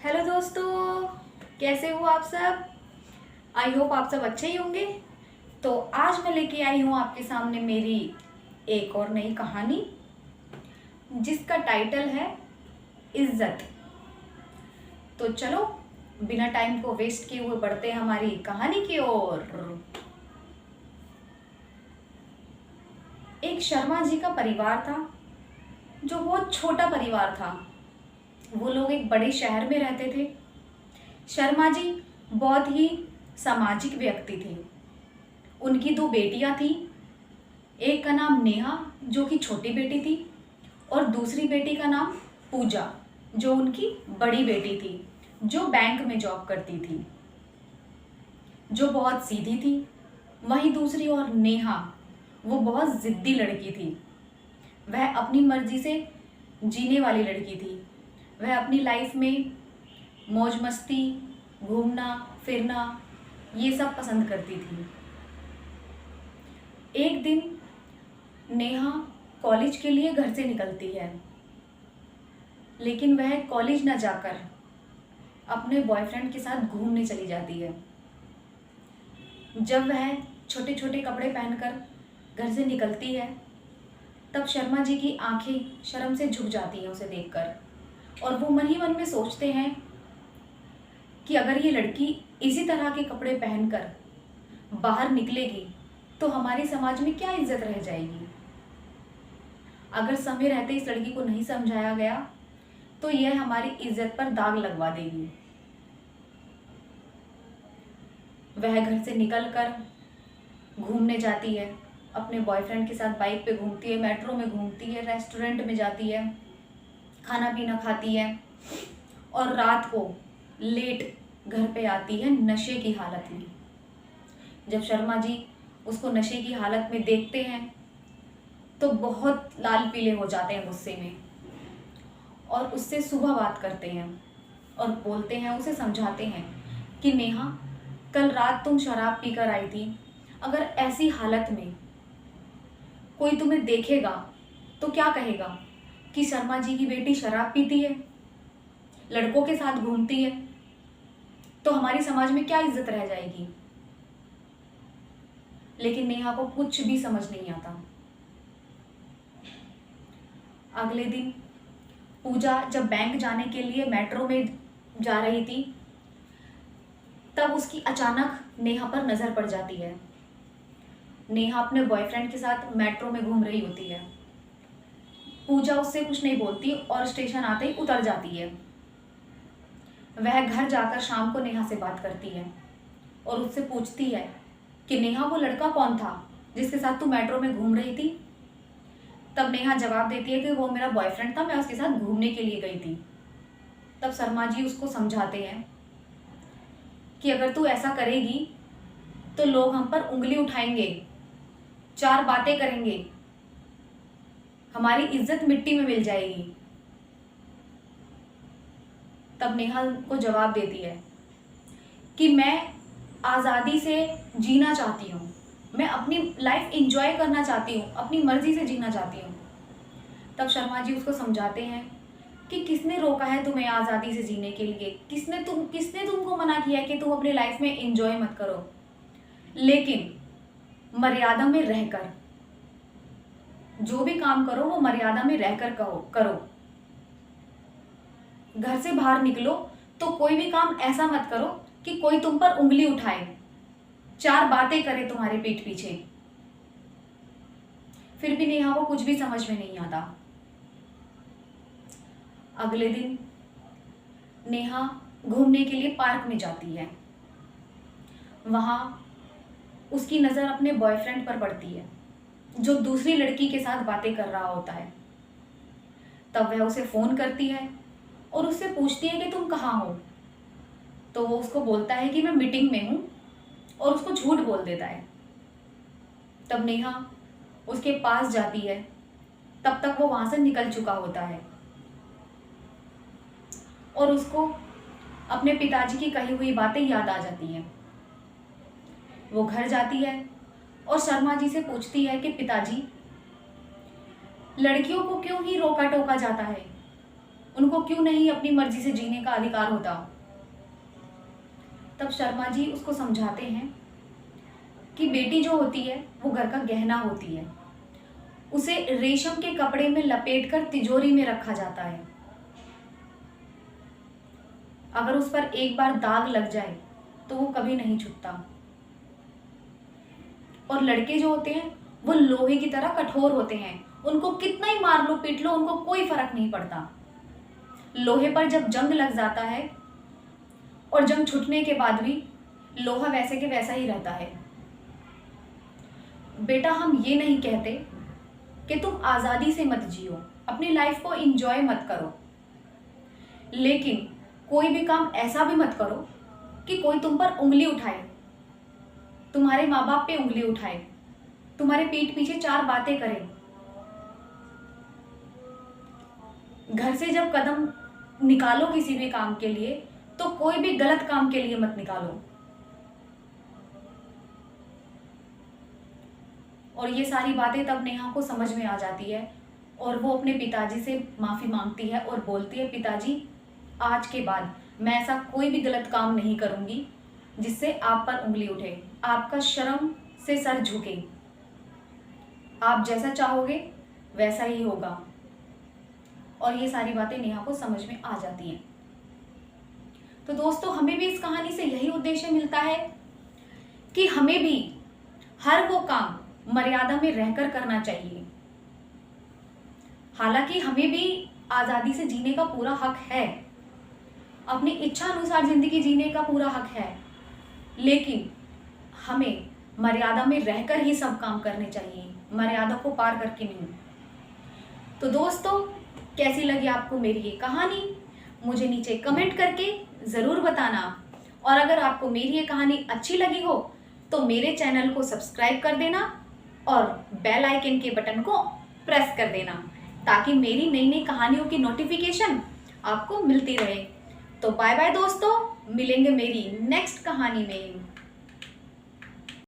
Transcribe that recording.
Hello दोस्तों, कैसे हो आप सब। आई होप आप सब अच्छे ही होंगे। तो आज मैं लेके आई हूँ आपके सामने मेरी एक और नई कहानी, जिसका टाइटल है इज्जत। तो चलो बिना टाइम को वेस्ट किए हुए बढ़ते हैं हमारी कहानी की ओर। एक शर्मा जी का परिवार था, जो बहुत छोटा परिवार था। वो लोग एक बड़े शहर में रहते थे। शर्मा जी बहुत ही सामाजिक व्यक्ति थे। उनकी दो बेटियां थीं। एक का नाम नेहा, जो कि छोटी बेटी थी, और दूसरी बेटी का नाम पूजा, जो उनकी बड़ी बेटी थी, जो बैंक में जॉब करती थी, जो बहुत सीधी थी। वहीं दूसरी ओर नेहा, वो बहुत ज़िद्दी लड़की थी। वह अपनी मर्जी से जीने वाली लड़की थी। वह अपनी लाइफ में मौज मस्ती, घूमना फिरना, ये सब पसंद करती थी। एक दिन नेहा कॉलेज के लिए घर से निकलती है, लेकिन वह कॉलेज न जाकर अपने बॉयफ्रेंड के साथ घूमने चली जाती है। जब वह छोटे छोटे कपड़े पहनकर घर से निकलती है, तब शर्मा जी की आंखें शर्म से झुक जाती हैं उसे देखकर, और वो मन ही मन में सोचते हैं कि अगर ये लड़की इसी तरह के कपड़े पहनकर बाहर निकलेगी तो हमारे समाज में क्या इज्जत रह जाएगी। अगर समय रहते इस लड़की को नहीं समझाया गया तो यह हमारी इज्जत पर दाग लगवा देगी। वह घर से निकलकर घूमने जाती है, अपने बॉयफ्रेंड के साथ बाइक पे घूमती है, मेट्रो में घूमती है, रेस्टोरेंट में जाती है, खाना पीना खाती है, और रात को लेट घर पे आती है नशे की हालत में। जब शर्मा जी उसको नशे की हालत में देखते हैं तो बहुत लाल पीले हो जाते हैं गुस्से में, और उससे सुबह बात करते हैं और बोलते हैं, उसे समझाते हैं कि नेहा, कल रात तुम शराब पीकर आई थी। अगर ऐसी हालत में कोई तुम्हें देखेगा तो क्या कहेगा कि शर्मा जी की बेटी शराब पीती है, लड़कों के साथ घूमती है, तो हमारी समाज में क्या इज्जत रह जाएगी। लेकिन नेहा को कुछ भी समझ नहीं आता। अगले दिन पूजा जब बैंक जाने के लिए मेट्रो में जा रही थी, तब उसकी अचानक नेहा पर नजर पड़ जाती है। नेहा अपने बॉयफ्रेंड के साथ मेट्रो में घूम रही होती है। पूजा उससे कुछ नहीं बोलती और स्टेशन आते ही उतर जाती है। वह घर जाकर शाम को नेहा से बात करती है और उससे पूछती है कि नेहा, वो लड़का कौन था जिसके साथ तू मेट्रो में घूम रही थी। तब नेहा जवाब देती है कि वो मेरा बॉयफ्रेंड था, मैं उसके साथ घूमने के लिए गई थी। तब शर्मा जी उसको समझाते हैं कि अगर तू ऐसा करेगी तो लोग हम पर उंगली उठाएंगे, चार बातें करेंगे, हमारी इज्जत मिट्टी में मिल जाएगी। तब नेहा को जवाब देती है कि मैं आज़ादी से जीना चाहती हूँ, मैं अपनी लाइफ एंजॉय करना चाहती हूँ, अपनी मर्जी से जीना चाहती हूँ। तब शर्मा जी उसको समझाते हैं कि किसने रोका है तुम्हें आज़ादी से जीने के लिए, किसने तुमको मना किया है कि तुम अपनी लाइफ में एंजॉय मत करो, लेकिन मर्यादा में रहकर, जो भी काम करो वो मर्यादा में रहकर करो। घर से बाहर निकलो तो कोई भी काम ऐसा मत करो कि कोई तुम पर उंगली उठाए, चार बातें करे तुम्हारे पीठ पीछे। फिर भी नेहा को कुछ भी समझ में नहीं आता। अगले दिन नेहा घूमने के लिए पार्क में जाती है। वहां उसकी नजर अपने बॉयफ्रेंड पर पड़ती है, जो दूसरी लड़की के साथ बातें कर रहा होता है। तब वह उसे फोन करती है और उससे पूछती है कि तुम कहाँ हो। तो वो उसको बोलता है कि मैं मीटिंग में हूँ, और उसको झूठ बोल देता है। तब नेहा उसके पास जाती है, तब तक वो वहां से निकल चुका होता है, और उसको अपने पिताजी की कही हुई बातें याद आ जाती हैं। वो घर जाती है और शर्मा जी से पूछती है कि पिताजी, लड़कियों को क्यों ही रोका टोका जाता है, उनको क्यों नहीं अपनी मर्जी से जीने का अधिकार होता। तब शर्मा जी उसको समझाते हैं कि बेटी जो होती है वो घर का गहना होती है, उसे रेशम के कपड़े में लपेटकर तिजोरी में रखा जाता है। अगर उस पर एक बार दाग लग जाए तो वो कभी नहीं छूटता। और लड़के जो होते हैं वो लोहे की तरह कठोर होते हैं, उनको कितना ही मार लो पीट लो उनको कोई फर्क नहीं पड़ता। लोहे पर जब जंग लग जाता है और जंग छूटने के बाद भी लोहा वैसे के वैसा ही रहता है। बेटा, हम ये नहीं कहते कि तुम आज़ादी से मत जियो, अपनी लाइफ को एंजॉय मत करो, लेकिन कोई भी काम ऐसा भी मत करो कि कोई तुम पर उंगली उठाए, तुम्हारे माँ बाप पे उंगली उठाए, तुम्हारे पीठ पीछे चार बातें करे। घर से जब कदम निकालो किसी भी काम के लिए तो कोई भी गलत काम के लिए मत निकालो। और ये सारी बातें तब नेहा को समझ में आ जाती है और वो अपने पिताजी से माफ़ी मांगती है और बोलती है, पिताजी आज के बाद मैं ऐसा कोई भी गलत काम नहीं करूँगी जिससे आप पर उंगली उठे, आपका शर्म से सर झुके, आप जैसा चाहोगे वैसा ही होगा। और ये सारी बातें नेहा को समझ में आ जाती हैं। तो दोस्तों, हमें भी इस कहानी से यही उद्देश्य मिलता है कि हमें भी हर वो काम मर्यादा में रहकर करना चाहिए। हालांकि हमें भी आज़ादी से जीने का पूरा हक है, अपनी इच्छा अनुसार जिंदगी जीने का पूरा हक है, लेकिन हमें मर्यादा में रहकर ही सब काम करने चाहिए, मर्यादा को पार करके नहीं। तो दोस्तों, कैसी लगी आपको मेरी ये कहानी, मुझे नीचे कमेंट करके ज़रूर बताना। और अगर आपको मेरी ये कहानी अच्छी लगी हो तो मेरे चैनल को सब्सक्राइब कर देना और बेल आइकन के बटन को प्रेस कर देना ताकि मेरी नई नई कहानियों की नोटिफिकेशन आपको मिलती रहे। तो बाय बाय दोस्तों, मिलेंगे मेरी नेक्स्ट कहानी में।